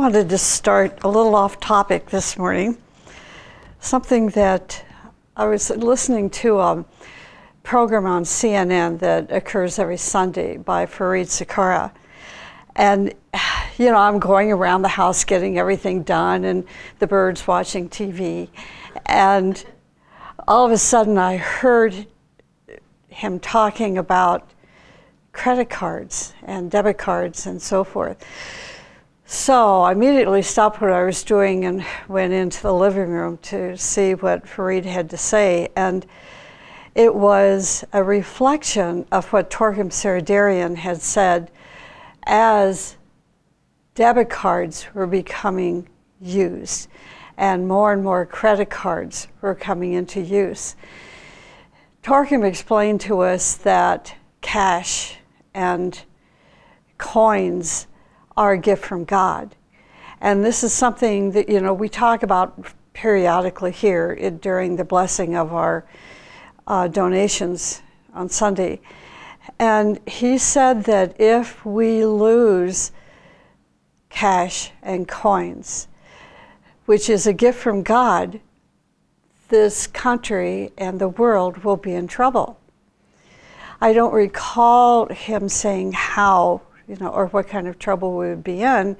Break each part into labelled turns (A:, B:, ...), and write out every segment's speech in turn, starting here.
A: wanted to start a little off topic this morning. Something that I was listening to a program on CNN that occurs every Sunday by Fareed Zakaria. And, you know, I'm going around the house getting everything done and the birds watching TV. And all of a sudden I heard him talking about credit cards and debit cards and so forth. So I immediately stopped what I was doing and went into the living room to see what Fareed had to say. And it was a reflection of what Torkim Saradarian had said as debit cards were becoming used and more credit cards were coming into use. Torkim explained to us that cash and coins are a gift from God. And this is something that, you know, we talk about periodically here during the blessing of our donations on Sunday. And he said that if we lose cash and coins, which is a gift from God, this country and the world will be in trouble. I don't recall him saying how, you know, or what kind of trouble we would be in,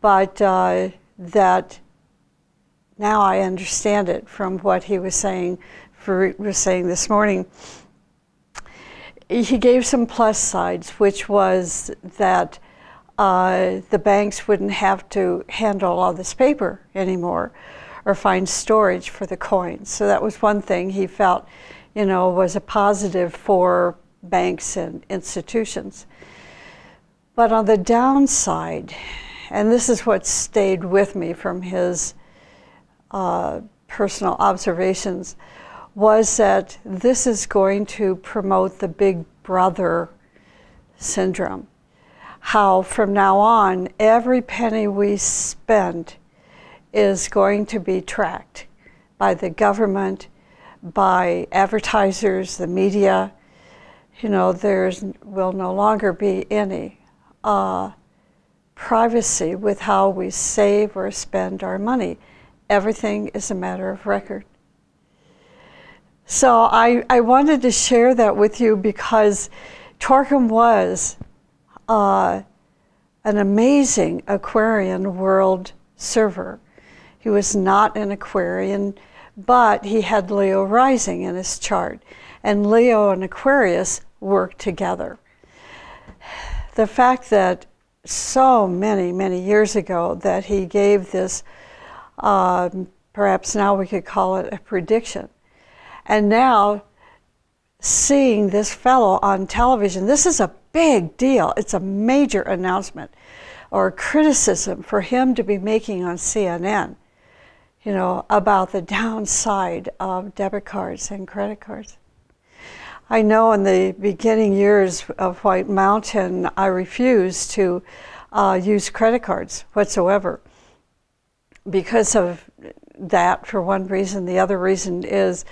A: but that now I understand it from what he was saying, this morning. He gave some plus sides, which was that the banks wouldn't have to handle all this paper anymore or find storage for the coins. So that was one thing he felt, you know, was a positive for banks and institutions. But on the downside, and this is what stayed with me from his personal observations, was that this is going to promote the big brother syndrome. How from now on, every penny we spend is going to be tracked by the government, by advertisers, the media. You know, will no longer be any privacy with how we save or spend our money. Everything is a matter of record. So I wanted to share that with you because Torkim was an amazing Aquarian world server. He was not an Aquarian, but he had Leo rising in his chart. And Leo and Aquarius work together. The fact that so many years ago that he gave this, perhaps now we could call it a prediction. And now seeing this fellow on television, this is a big deal. It's a major announcement or criticism for him to be making on CNN, you know, about the downside of debit cards and credit cards. I know in the beginning years of White Mountain, I refused to use credit cards whatsoever because of that, for one reason. The other reason is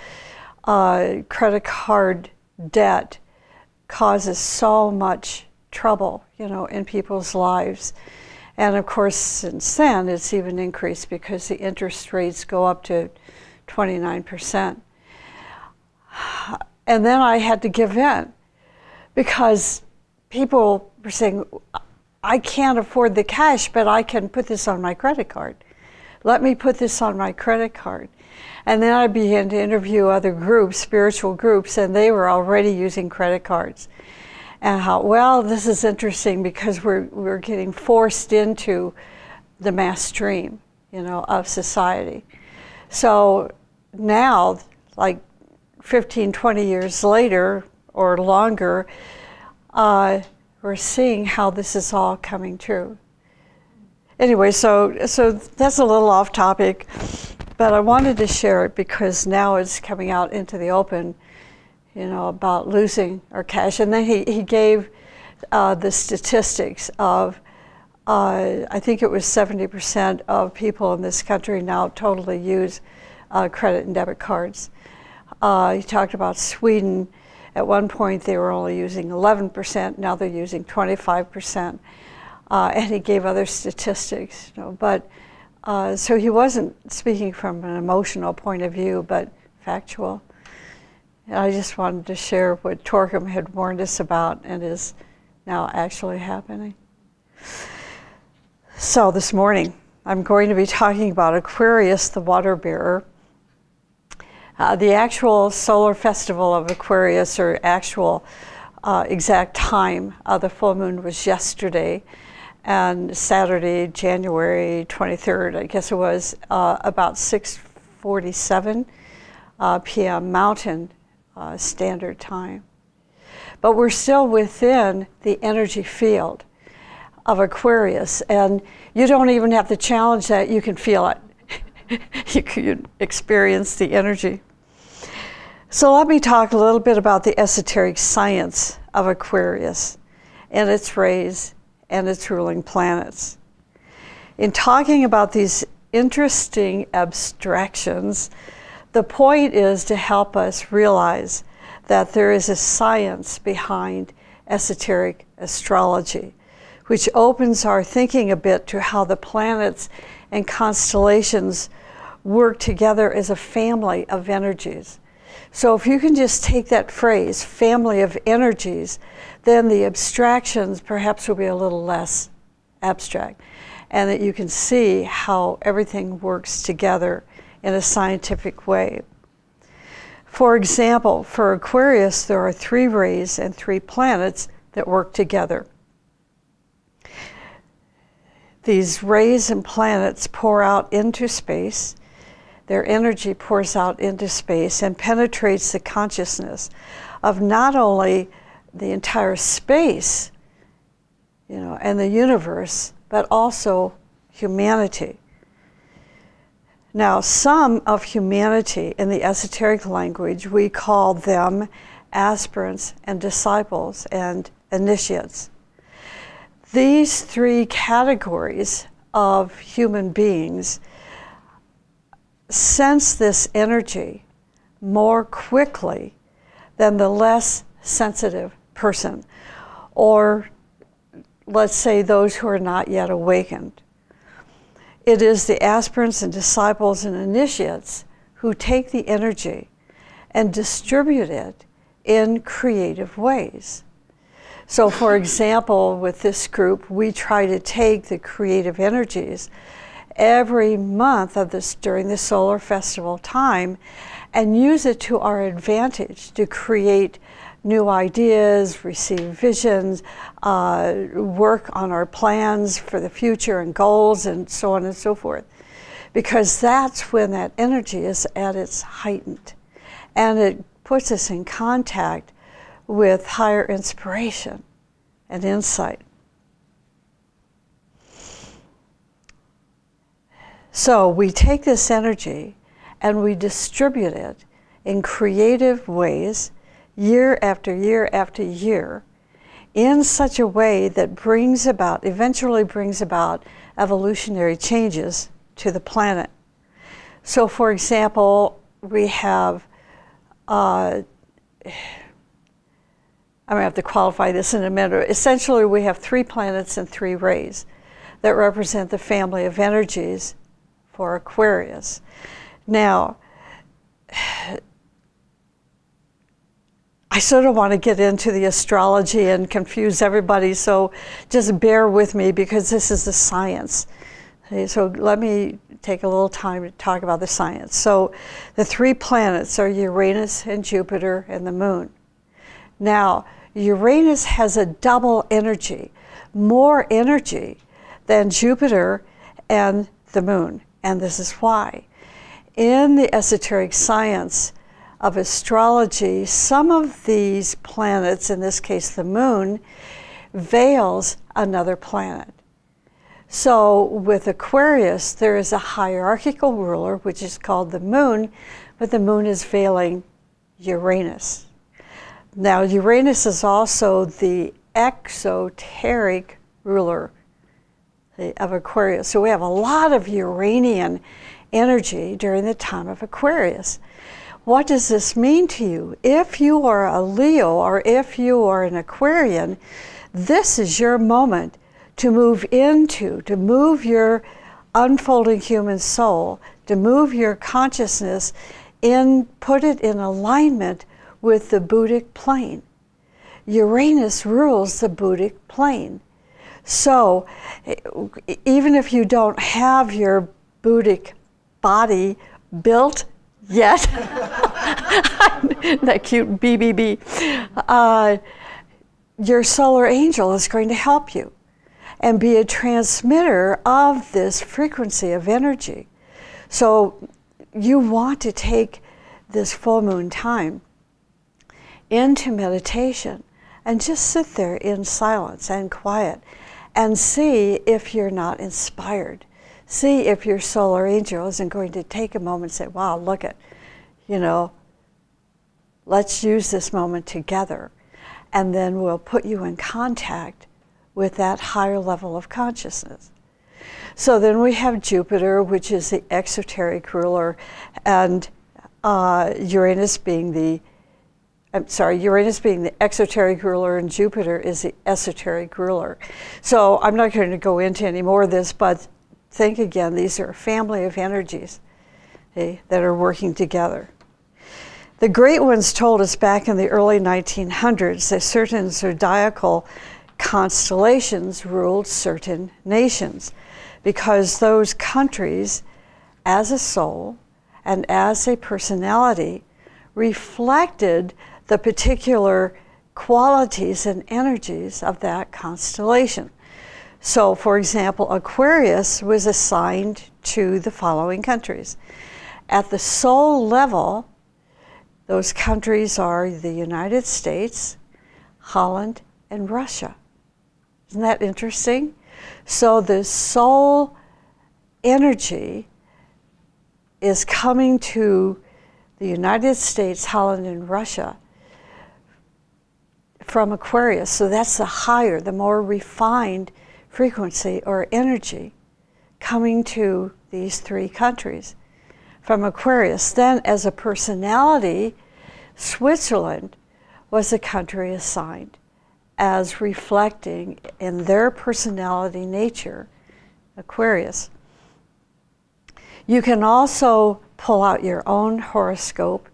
A: credit card debt causes so much trouble, you know, in people's lives. And of course, since then, it's even increased because the interest rates go up to 29%. And then I had to give in because people were saying, I can't afford the cash, but I can put this on my credit card. Let me put this on my credit card. And then I began to interview other groups, spiritual groups, and they were already using credit cards. And how, well, this is interesting because we're getting forced into the mass stream, you know, of society. So now, like 15, 20 years later or longer, we're seeing how this is all coming true. Anyway, so that's a little off topic, but I wanted to share it because now it's coming out into the open, you know, about losing our cash. And then he gave the statistics of, I think it was 70% of people in this country now totally use credit and debit cards. He talked about Sweden. At one point they were only using 11%, now they're using 25%. and he gave other statistics, but so he wasn't speaking from an emotional point of view, but factual. And I just wanted to share what Torkim had warned us about and is now actually happening. So this morning, I'm going to be talking about Aquarius, the water bearer. The actual solar festival of Aquarius, or actual exact time of the full moon, was yesterday, and Saturday, January 23rd, I guess it was, about 6:47 p.m. Mountain Standard Time. But we're still within the energy field of Aquarius, and you don't even have to challenge that. You can feel it. You can experience the energy. So let me talk a little bit about the esoteric science of Aquarius and its rays and its ruling planets. In talking about these interesting abstractions, the point is to help us realize that there is a science behind esoteric astrology, which opens our thinking a bit to how the planets and constellations work together as a family of energies. So if you can just take that phrase, family of energies, then the abstractions perhaps will be a little less abstract, and that you can see how everything works together in a scientific way. For example, for Aquarius, there are 3 rays and 3 planets that work together. These rays and planets pour out into space. Their energy pours out into space and penetrates the consciousness of not only the entire space, and the universe, but also humanity. Now, some of humanity, in the esoteric language, we call them aspirants and disciples and initiates. These 3 categories of human beings sense this energy more quickly than the less sensitive person, or let's say those who are not yet awakened. It is the aspirants and disciples and initiates who take the energy and distribute it in creative ways. So for example, with this group, we try to take the creative energies every month of this during the solar festival time and use it to our advantage to create new ideas, receive visions, work on our plans for the future and goals and so on and so forth. Because that's when that energy is at its heightened. And it puts us in contact with higher inspiration and insight. So we take this energy and we distribute it in creative ways year after year after year in such a way that eventually brings about evolutionary changes to the planet. So for example, we have, I'm going to have to qualify this in a minute. Essentially, we have 3 planets and 3 rays that represent the family of energies for Aquarius. Now, I sort of want to get into the astrology and confuse everybody, so just bear with me because this is the science. Okay, so let me take a little time to talk about the science. So the 3 planets are Uranus and Jupiter and the moon. Now, Uranus has a double energy, more energy than Jupiter and the moon. And this is why. In the esoteric science of astrology, some of these planets, in this case the moon, veils another planet. So with Aquarius, there is a hierarchical ruler, which is called the moon, but the moon is veiling Uranus. Now, Uranus is also the exoteric ruler of Aquarius. So we have a lot of Uranian energy during the time of Aquarius. What does this mean to you? If you are a Leo or if you are an Aquarian, this is your moment to move into, to move your unfolding human soul, to move your consciousness in, put it in alignment with the Buddhic plane. Uranus rules the Buddhic plane. So even if you don't have your Buddhic body built yet, that cute BBB, your solar angel is going to help you and be a transmitter of this frequency of energy. So you want to take this full moon time into meditation and just sit there in silence and quiet and see if you're not inspired. See if your solar angel isn't going to take a moment and say, wow, look at, you know, let's use this moment together. And then we'll put you in contact with that higher level of consciousness. So then we have Jupiter, which is the exoteric ruler, and Uranus being the exoteric ruler, and Jupiter is the esoteric ruler. So I'm not going to go into any more of this, but think again, these are a family of energies, okay, that are working together. The great ones told us back in the early 1900s that certain zodiacal constellations ruled certain nations, because those countries, as a soul and as a personality, reflected the particular qualities and energies of that constellation. So, for example, Aquarius was assigned to the following countries. At the soul level, those countries are the United States, Holland, and Russia. Isn't that interesting? So the soul energy is coming to the United States, Holland, and Russia from Aquarius. So that's the higher, the more refined frequency or energy coming to these three countries from Aquarius. Then as a personality, Switzerland was a country assigned as reflecting in their personality nature, Aquarius. You can also pull out your own horoscope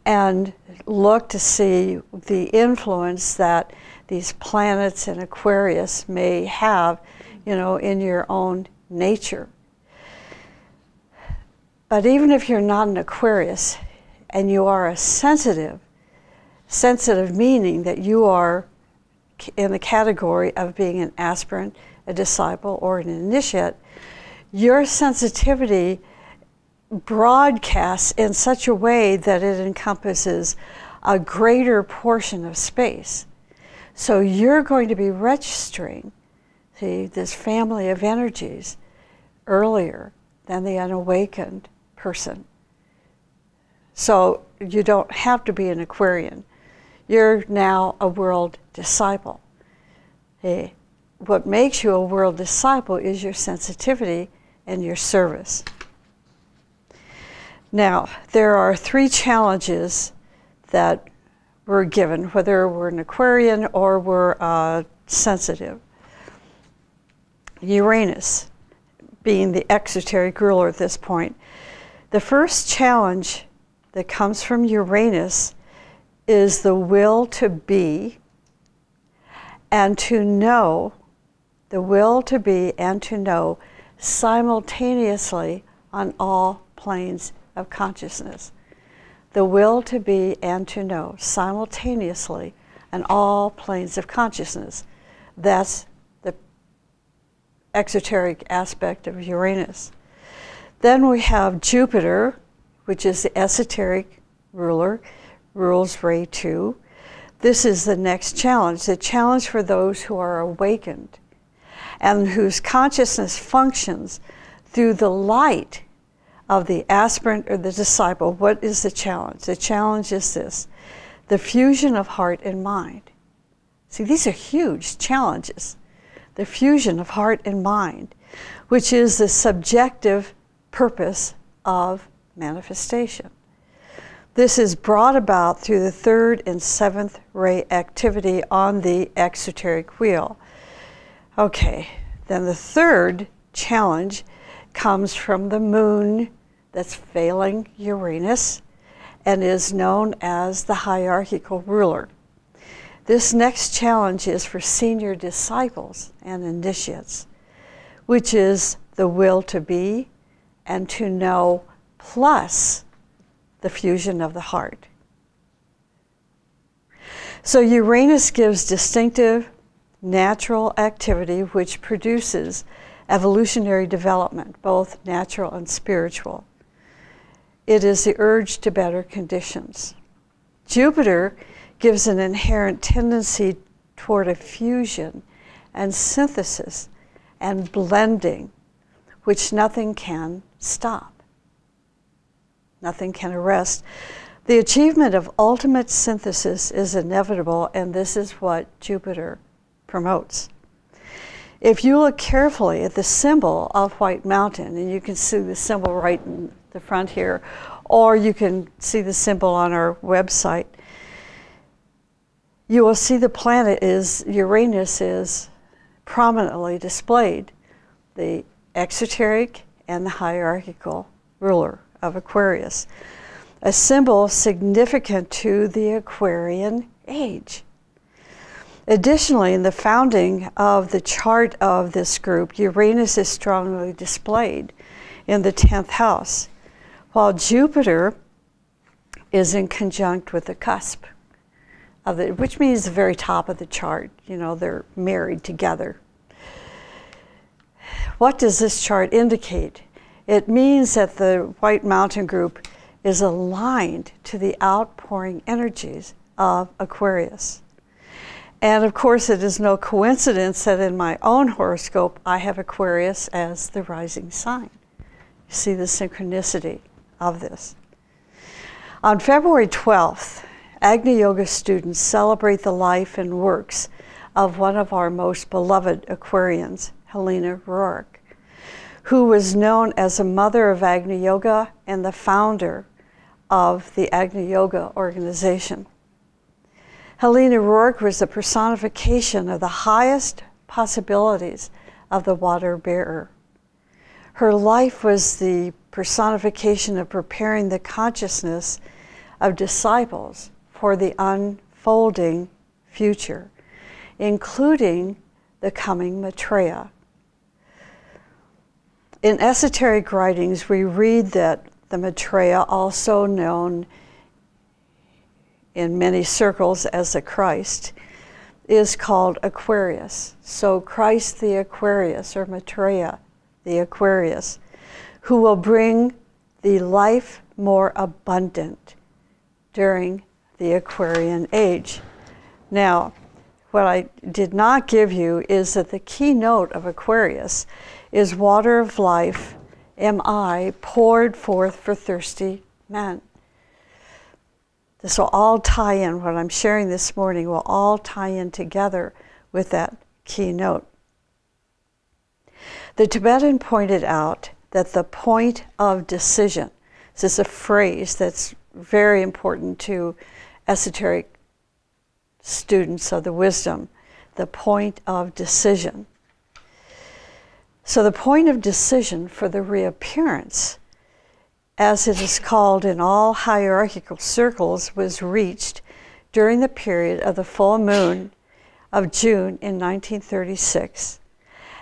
A: and look to see the influence that these planets in Aquarius may have, you know, in your own nature. But even if you're not an Aquarius and you are a sensitive meaning that you are in the category of being an aspirant, a disciple, or an initiate, your sensitivity broadcasts in such a way that it encompasses a greater portion of space. So you're going to be registering, see, this family of energies earlier than the unawakened person. So you don't have to be an Aquarian. You're now a world disciple. Hey, what makes you a world disciple is your sensitivity and your service. Now, there are three challenges that we're given, whether we're an Aquarian or we're sensitive. Uranus being the exoteric ruler at this point. The first challenge that comes from Uranus is the will to be and to know, the will to be and to know simultaneously on all planes of consciousness. The will to be and to know simultaneously on all planes of consciousness. That's the exoteric aspect of Uranus. Then we have Jupiter, which is the esoteric ruler, rules Ray 2. This is the next challenge, the challenge for those who are awakened and whose consciousness functions through the light of the aspirant or the disciple. What is the challenge? The challenge is this: the fusion of heart and mind. See, these are huge challenges. The fusion of heart and mind, which is the subjective purpose of manifestation. This is brought about through the third and seventh ray activity on the exoteric wheel. Okay, Then the third challenge comes from the moon that's failing Uranus and is known as the hierarchical ruler. This next challenge is for senior disciples and initiates, which is the will to be and to know plus the fusion of the heart. So Uranus gives distinctive natural activity which produces evolutionary development, both natural and spiritual. It is the urge to better conditions. Jupiter gives an inherent tendency toward a fusion and synthesis and blending, which nothing can stop. Nothing can arrest. The achievement of ultimate synthesis is inevitable, and this is what Jupiter promotes. If you look carefully at the symbol of White Mountain, and you can see the symbol right in the front here, or you can see the symbol on our website, you will see the planet is, Uranus is prominently displayed, the exoteric and the hierarchical ruler of Aquarius, a symbol significant to the Aquarian age. Additionally, in the founding of the chart of this group, Uranus is strongly displayed in the 10th house, while Jupiter is in conjunct with the cusp of the, which means the very top of the chart. You know, they're married together. What does this chart indicate? It means that the White Mountain group is aligned to the outpouring energies of Aquarius. And of course, it is no coincidence that in my own horoscope, I have Aquarius as the rising sign. You see the synchronicity of this. On February 12th, Agni Yoga students celebrate the life and works of one of our most beloved Aquarians, Helena Rourke, who was known as a mother of Agni Yoga and the founder of the Agni Yoga organization. Helena Rourke was the personification of the highest possibilities of the water bearer. Her life was the personification of preparing the consciousness of disciples for the unfolding future, including the coming Maitreya. In esoteric writings, we read that the Maitreya, also known in many circles as the Christ, is called Aquarius. So Christ the Aquarius, or Maitreya the Aquarius, who will bring the life more abundant during the Aquarian age. Now, what I did not give you is that the keynote of Aquarius is water of life, MI, poured forth for thirsty men. This will all tie in, what I'm sharing this morning will all tie in together with that keynote. The Tibetan pointed out that the point of decision, this is a phrase that's very important to esoteric students of the wisdom, the point of decision. So the point of decision for the reappearance, as it is called in all hierarchical circles, was reached during the period of the full moon of June in 1936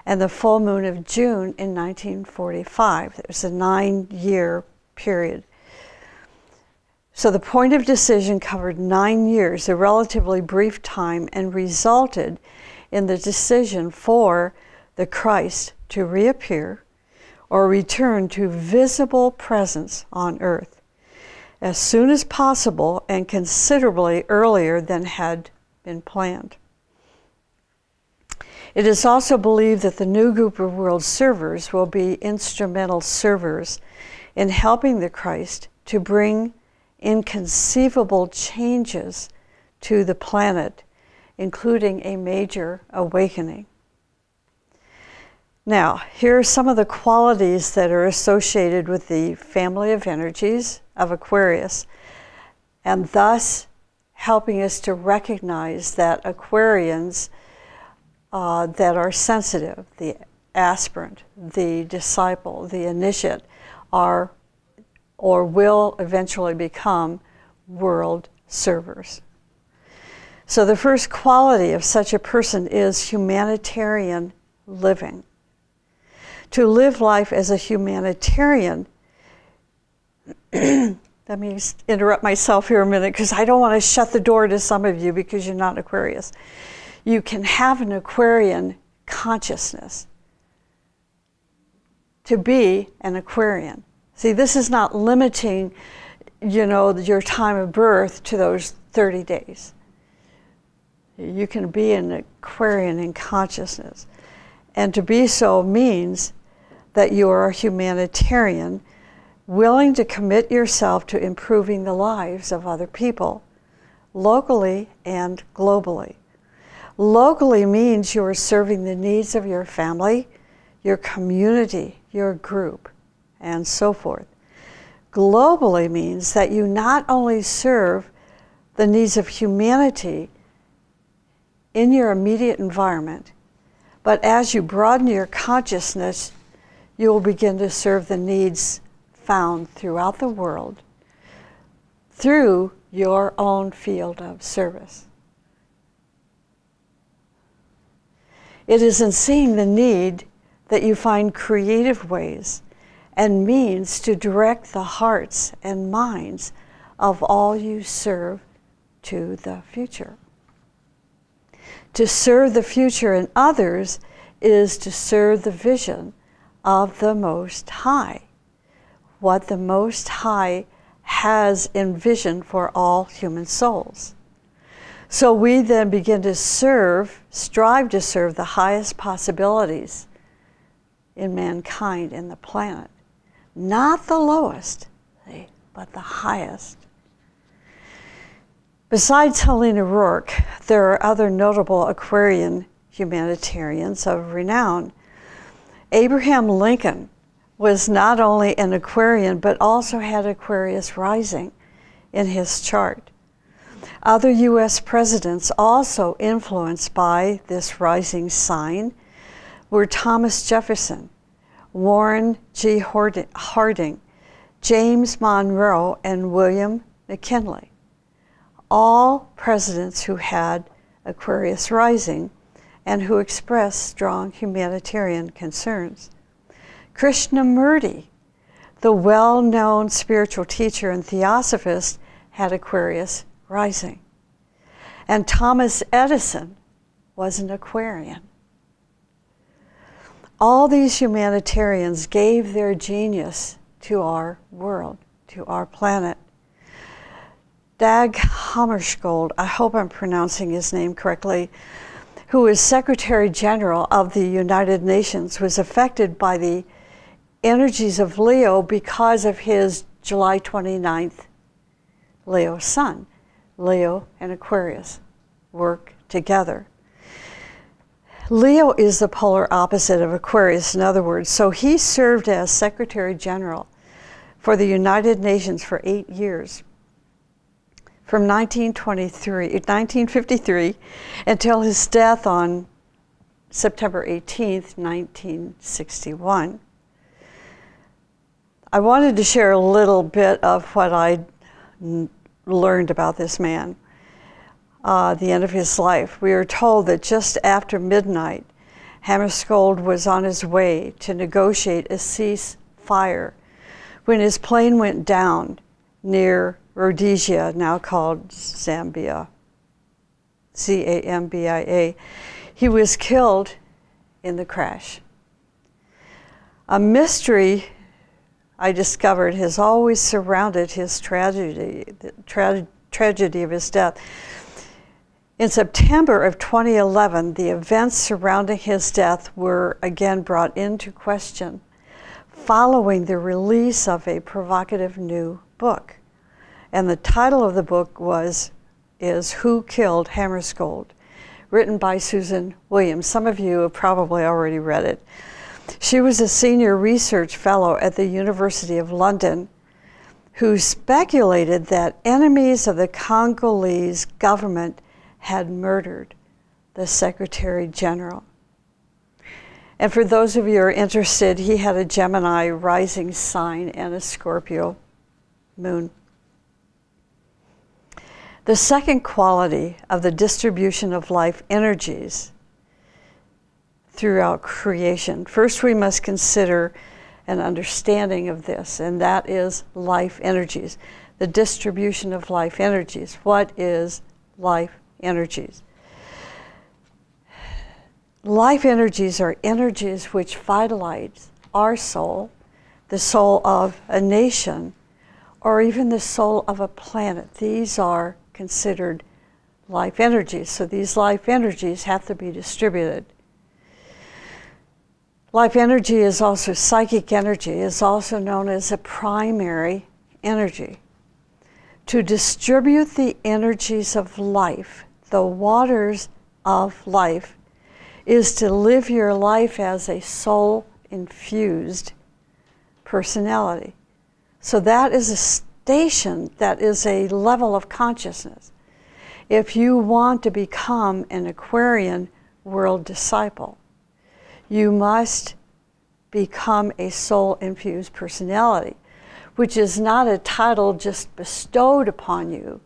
A: and the full moon of June in 1945. It was a 9-year period. So the point of decision covered 9 years, a relatively brief time, and resulted in the decision for the Christ to reappear or return to visible presence on earth as soon as possible and considerably earlier than had been planned. It is also believed that the new group of world servers will be instrumental servers in helping the Christ to bring inconceivable changes to the planet, including a major awakening. Now, here are some of the qualities that are associated with the family of energies of Aquarius, and thus helping us to recognize that Aquarians that are sensitive, the aspirant, the disciple, the initiate are or will eventually become world servers. So the first quality of such a person is humanitarian living. To live life as a humanitarian, let me interrupt myself here a minute because I don't want to shut the door to some of you because you're not Aquarius. You can have an Aquarian consciousness to be an Aquarian. See, this is not limiting, your time of birth to those 30 days. You can be an Aquarian in consciousness. And to be so means that you are a humanitarian, willing to commit yourself to improving the lives of other people, locally and globally. Locally means you are serving the needs of your family, your community, your group, and so forth. Globally means that you not only serve the needs of humanity in your immediate environment, but as you broaden your consciousness, you will begin to serve the needs found throughout the world through your own field of service. It is in seeing the need that you find creative ways and means to direct the hearts and minds of all you serve to the future. To serve the future in others is to serve the vision of the Most High, what the Most High has envisioned for all human souls. So we then begin to strive to serve the highest possibilities in mankind and the planet. Not the lowest, but the highest. Besides Helena Rourke, there are other notable Aquarian humanitarians of renown. Abraham Lincoln was not only an Aquarian, but also had Aquarius rising in his chart. Other U.S. presidents also influenced by this rising sign were Thomas Jefferson, Warren G. Harding, James Monroe, and William McKinley. All presidents who had Aquarius rising and who expressed strong humanitarian concerns. Krishnamurti, the well-known spiritual teacher and theosophist, had Aquarius rising. And Thomas Edison was an Aquarian. All these humanitarians gave their genius to our world, to our planet. Dag Hammarskjöld, I hope I'm pronouncing his name correctly, who is Secretary General of the United Nations, was affected by the energies of Leo because of his July 29th Leo sun. Leo and Aquarius work together. Leo is the polar opposite of Aquarius, in other words, so he served as Secretary General for the United Nations for 8 years, from 1953 until his death on September 18th, 1961. I wanted to share a little bit of what I learned about this man. The end of his life. We are told that just after midnight, Hammarskjöld was on his way to negotiate a ceasefire when his plane went down near Rhodesia, now called Zambia, Zambia. He was killed in the crash. A mystery I discovered has always surrounded his tragedy, the tragedy of his death. In September of 2011, the events surrounding his death were again brought into question following the release of a provocative new book. And the title of the book is Who Killed Hammarskjöld, written by Susan Williams. Some of you have probably already read it. She was a senior research fellow at the University of London who speculated that enemies of the Congolese government had murdered the Secretary General. And for those of you who are interested, he had a Gemini rising sign and a Scorpio moon. The second quality of the distribution of life energies throughout creation. First, we must consider an understanding of this, and that is life energies. The distribution of life energies. What is life energies? Life energies are energies which vitalize our soul, the soul of a nation, or even the soul of a planet. These are considered life energies. So these life energies have to be distributed. Life energy is also psychic energy, is also known as a primary energy. To distribute the energies of life, the waters of life, is to live your life as a soul-infused personality. So that is a station, that is a level of consciousness. If you want to become an Aquarian world disciple, you must become a soul-infused personality, which is not a title just bestowed upon you,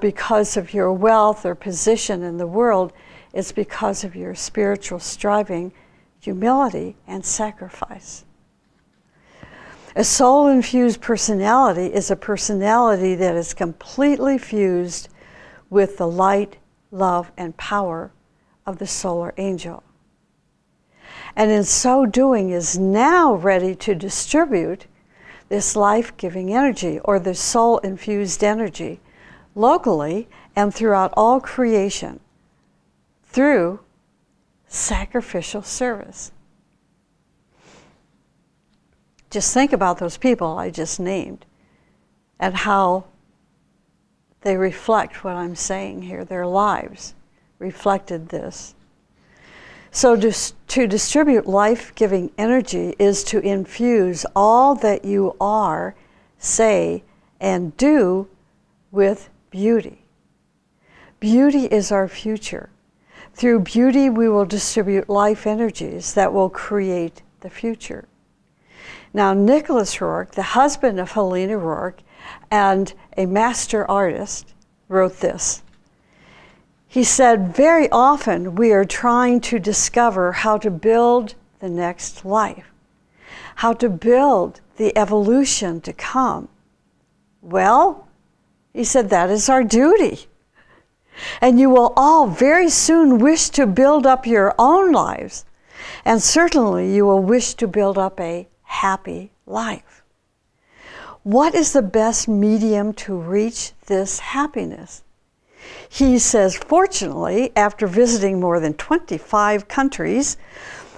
A: because of your wealth or position in the world. It's because of your spiritual striving, humility, and sacrifice. A soul-infused personality is a personality that is completely fused with the light, love, and power of the solar angel. And in so doing is now ready to distribute this life-giving energy, or the soul-infused energy, locally and throughout all creation through sacrificial service. Just think about those people I just named and how they reflect what I'm saying here. Their lives reflected this. So to distribute life-giving energy is to infuse all that you are, say, and do with beauty. Beauty is our future. Through beauty, we will distribute life energies that will create the future. Now, Nicholas Rourke, the husband of Helena Rourke and a master artist, wrote this. He said, very often we are trying to discover how to build the next life, how to build the evolution to come. Well, he said, that is our duty. And you will all very soon wish to build up your own lives. And certainly you will wish to build up a happy life. What is the best medium to reach this happiness? He says, fortunately, after visiting more than 25 countries,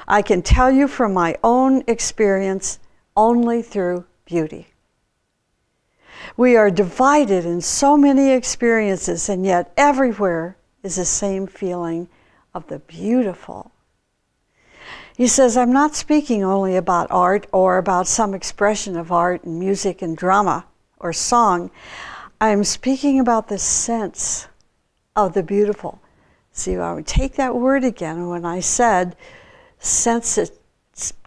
A: I can tell you from my own experience only through beauty. We are divided in so many experiences, and yet everywhere is the same feeling of the beautiful. He says, I'm not speaking only about art or about some expression of art and music and drama or song. I'm speaking about the sense of the beautiful. See, I would take that word again when I said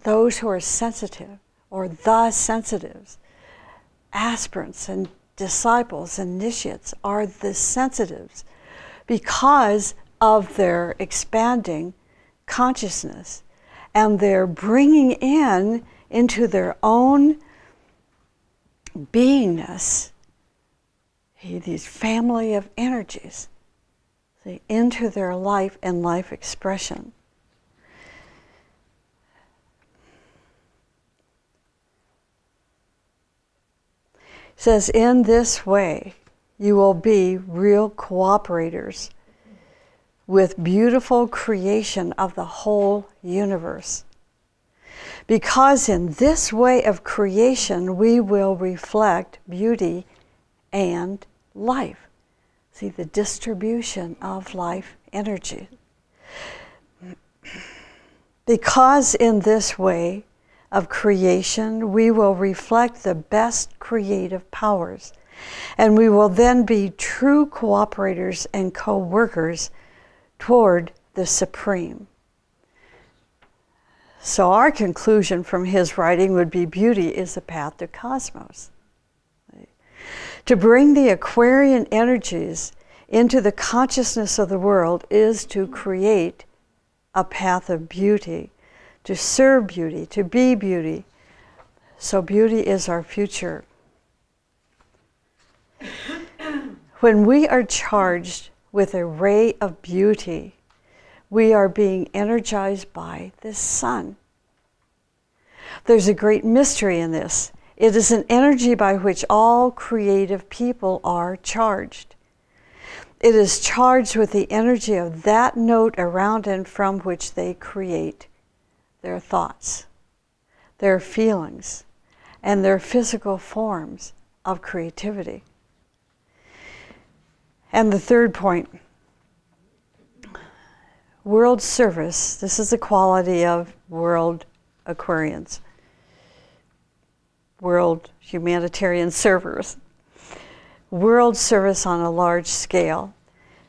A: those who are sensitive, or the sensitives. Aspirants and disciples, initiates are the sensitives because of their expanding consciousness and their bringing into their own beingness these family of energies into their life and life expression. It says, in this way, you will be real cooperators with beautiful creation of the whole universe. Because in this way of creation, we will reflect beauty and life. See, the distribution of life energy. Because in this way of creation, we will reflect the best creative powers, and we will then be true cooperators and co-workers toward the Supreme. So our conclusion from his writing would be beauty is the path to cosmos. To bring the Aquarian energies into the consciousness of the world is to create a path of beauty, to serve beauty, to be beauty. So beauty is our future. When we are charged with a ray of beauty, we are being energized by the sun. There's a great mystery in this. It is an energy by which all creative people are charged. It is charged with the energy of that note around and from which they create their thoughts, their feelings, and their physical forms of creativity. And the third point, world service. This is the quality of world Aquarians, world humanitarian servers. World service on a large scale.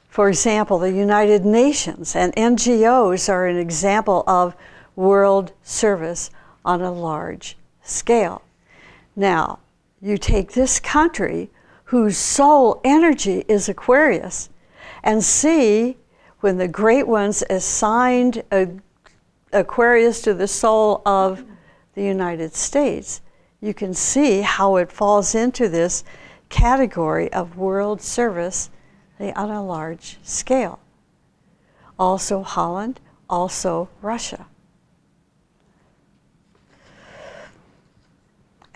A: For example, the United Nations and NGOs are an example of world service on a large scale. Now, you take this country whose sole energy is Aquarius and see when the great ones assigned Aquarius to the soul of the United States, you can see how it falls into this category of world service on a large scale. Also Holland, also Russia.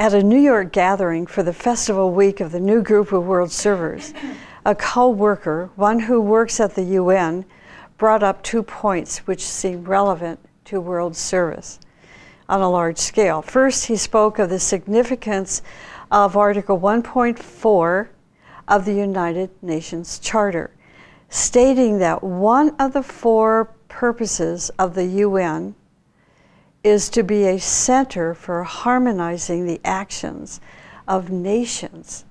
A: At a New York gathering for the festival week of the new group of world servers, a co-worker, one who works at the UN, brought up 2 points which seem relevant to world service on a large scale. First, he spoke of the significance of Article 1.4 of the United Nations Charter, stating that one of the 4 purposes of the UN is to be a center for harmonizing the actions of nations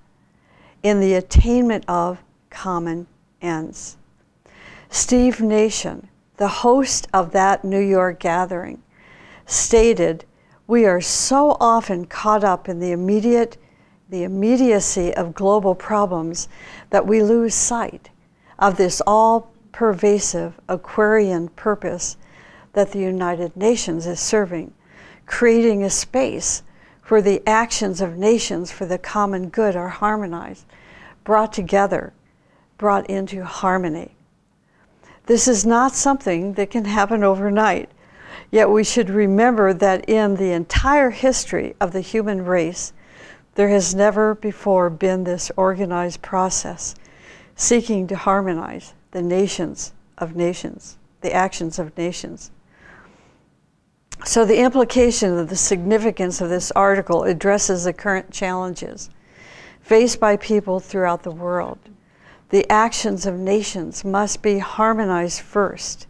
A: in the attainment of common ends. Steve Nation, the host of that New York gathering, stated, "We are so often caught up in the immediacy of global problems that we lose sight of this all-pervasive Aquarian purpose that the United Nations is serving, creating a space where the actions of nations for the common good are harmonized, brought together, brought into harmony." This is not something that can happen overnight, yet we should remember that in the entire history of the human race, there has never before been this organized process seeking to harmonize the nations of nations, the actions of nations. So the implication of the significance of this article addresses the current challenges faced by people throughout the world. The actions of nations must be harmonized first.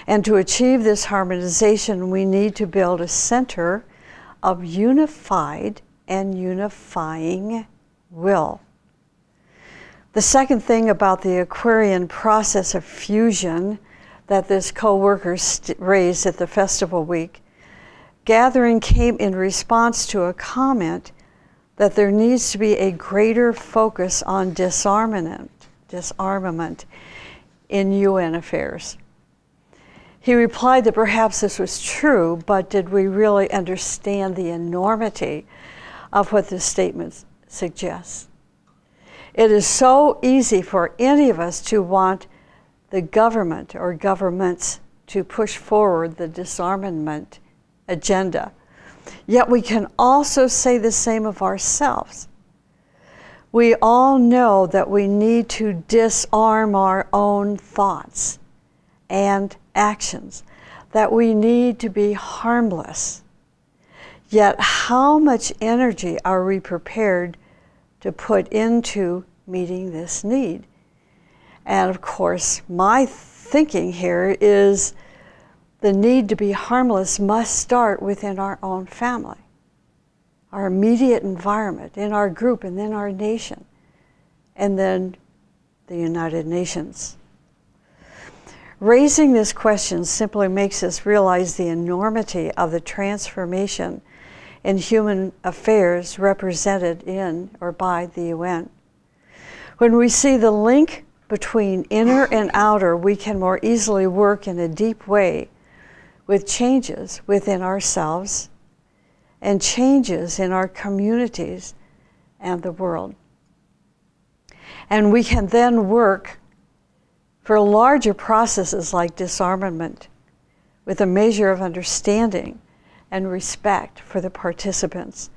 A: And to achieve this harmonization, we need to build a center of unified and unifying will. The second thing about the Aquarian process of fusion that this co-worker raised at the festival week, gathering came in response to a comment that there needs to be a greater focus on disarmament in UN affairs. He replied that perhaps this was true, but did we really understand the enormity of what this statement suggests? It is so easy for any of us to want the government or governments to push forward the disarmament agenda. Yet we can also say the same of ourselves. We all know that we need to disarm our own thoughts and actions, that we need to be harmless. Yet how much energy are we prepared to put into meeting this need? And of course, my thinking here is the need to be harmless must start within our own family, our immediate environment, in our group, and then our nation, and then the United Nations. Raising this question simply makes us realize the enormity of the transformation in human affairs represented in or by the UN. When we see the link between inner and outer, we can more easily work in a deep way with changes within ourselves and changes in our communities and the world. And we can then work for larger processes like disarmament with a measure of understanding and respect for the participants,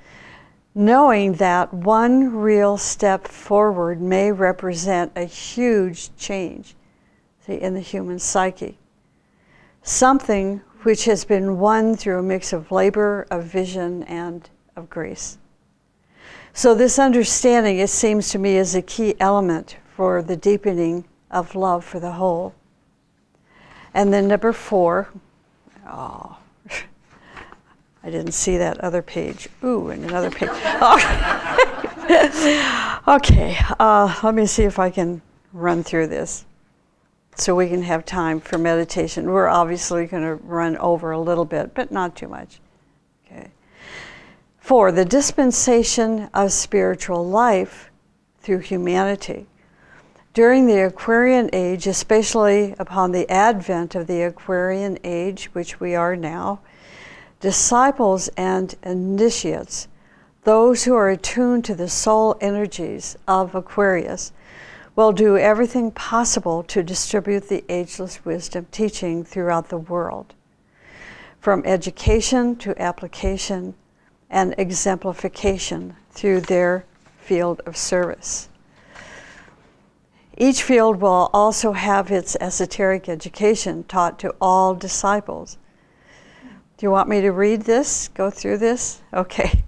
A: knowing that one real step forward may represent a huge change in the human psyche, something which has been won through a mix of labor, of vision, and of grace. So this understanding, it seems to me, is a key element for the deepening of love for the whole. And then number 4, oh, I didn't see that other page. Ooh, and another page. Okay, let me see if I can run through this so we can have time for meditation. We're obviously going to run over a little bit, but not too much. Okay. 4, the dispensation of spiritual life through humanity. During the Aquarian age, especially upon the advent of the Aquarian age, which we are now, disciples and initiates, those who are attuned to the soul energies of Aquarius, will do everything possible to distribute the ageless wisdom teaching throughout the world, from education to application and exemplification through their field of service. Each field will also have its esoteric education taught to all disciples. Do you want me to read this, go through this? Okay.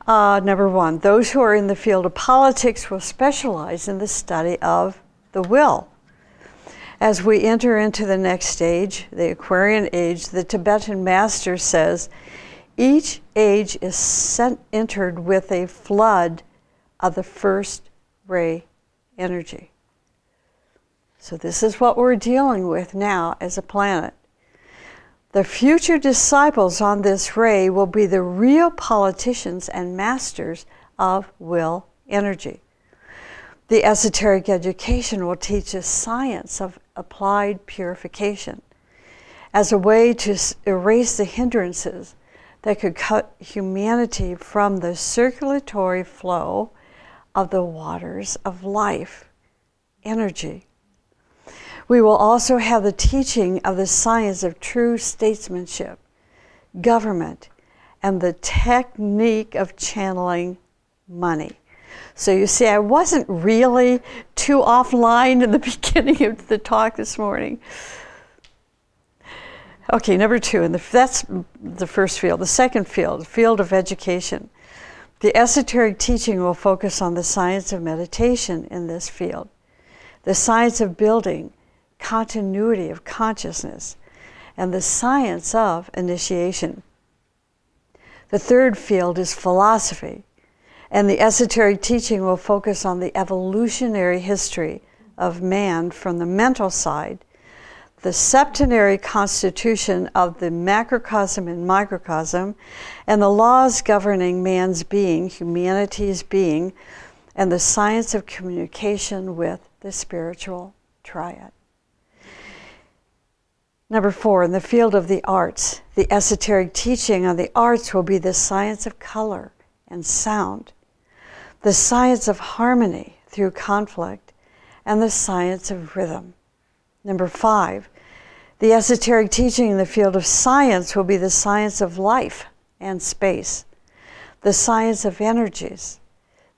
A: Number 1, those who are in the field of politics will specialize in the study of the will. As we enter into the next stage, the Aquarian age, the Tibetan master says, each age is entered with a flood of the first ray energy. So this is what we're dealing with now as a planet. The future disciples on this ray will be the real politicians and masters of will energy. The esoteric education will teach us science of applied purification as a way to erase the hindrances that could cut humanity from the circulatory flow of the waters of life energy. We will also have the teaching of the science of true statesmanship, government, and the technique of channeling money. So you see, I wasn't really too offline in the beginning of the talk this morning. Okay, number 2, and that's the first field. The second field, the field of education. The esoteric teaching will focus on the science of meditation in this field, the science of building continuity of consciousness, and the science of initiation. The third field is philosophy, and the esoteric teaching will focus on the evolutionary history of man from the mental side, the septenary constitution of the macrocosm and microcosm, and the laws governing man's being, humanity's being, and the science of communication with the spiritual triad. Number 4, in the field of the arts, the esoteric teaching on the arts will be the science of color and sound, the science of harmony through conflict, and the science of rhythm. Number 5, the esoteric teaching in the field of science will be the science of life and space, the science of energies,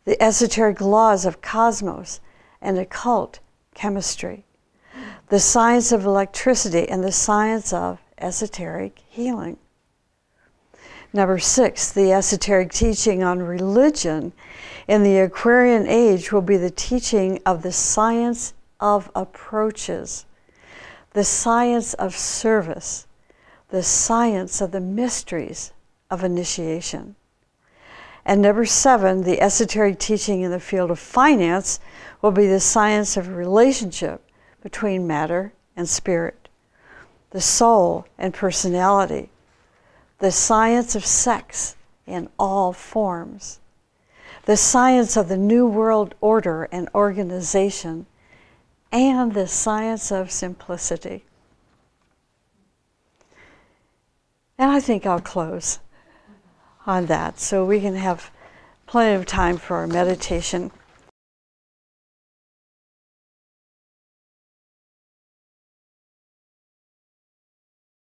A: the esoteric laws of cosmos and occult chemistry, the science of electricity, and the science of esoteric healing. Number 6, the esoteric teaching on religion in the Aquarian age will be the teaching of the science of approaches, the science of service, the science of the mysteries of initiation. And number 7, the esoteric teaching in the field of finance will be the science of relationship between matter and spirit, the soul and personality, the science of sex in all forms, the science of the New World Order and organization, and the science of simplicity. And I think I'll close on that so we can have plenty of time for our meditation.